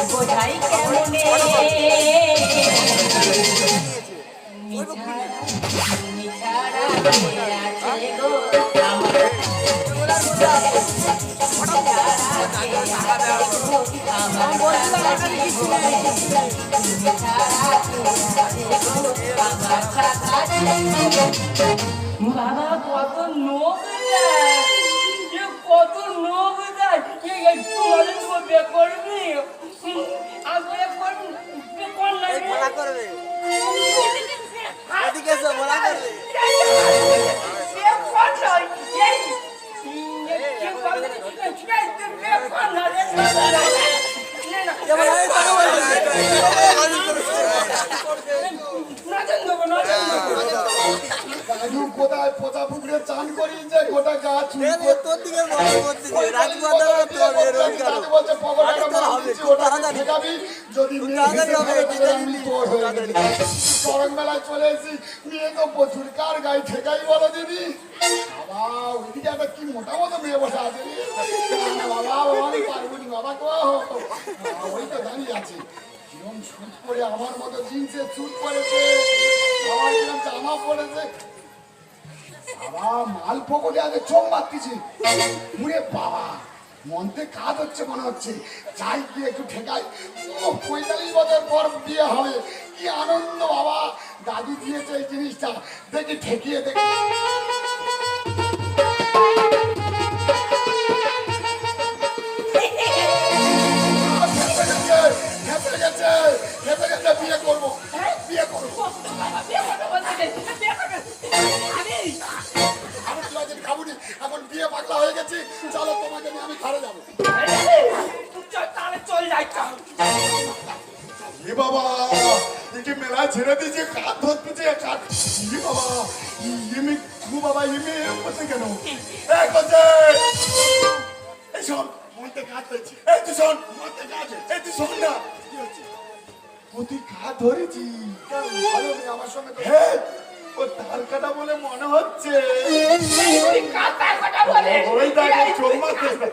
বোঝাই কেমনে আছে গো বাবা কত নোক কত নোক দেয় একটু মালিক করবে করবি আগে করবে এদিকে এসো বলা করবে কোথায় পোতা পুকুরে চান করি যে গোটা গাছ তোর দিকে চরক মেলায় চলে এসেছি মেয়ে তো প্রচুর কার গায়ে ঠেকাই বলো দিদি বাবা ওইদিকে একটা কি মোটা মতো মেয়ে বসে আছে বাবা আমি পারবো নি বাবা তো ওই তো দাঁড়িয়ে আছে কিরম সুট করে আমার মতো জিন্সের সুট পরেছে আমার কিরম জামা পরেছে বাবা মাল পকড়ে আগে চোখ মারতেছি মুড়ে বাবা মনতে কাজ হচ্ছে মনে হচ্ছে যাই গিয়ে একটু ঠেকাই ও 45 বছর পর বিয়ে হবে কি আনন্দ বাবা দাদি দিয়েছে এই জিনিসটা দেখি ঠেকিয়ে দেখি বিয়ে করবো বিয়ে করবো এখন বিয়ে পাগলা হয়ে গেছি চলো তোমাকে নিয়ে আমি ঘরে যাবো চল যাই বাবা একে মেলা ছেড়ে দিয়েছে কাঠ ধরতেছে কাঠ বাবা ইমি তু বাবা ইমি বসে কেন এই শোন মনতে কাঠ হয়েছে এই তুই শোন মনতে কাঠ এই তুই শোন না কি হচ্ছে তুই কাঠ ধরেছি ভালো মেয়ে আমার সঙ্গে ও তার কাটা বলে মনে হচ্ছে কাটার কথা বলে ওই দেখো চোখ মারতেছে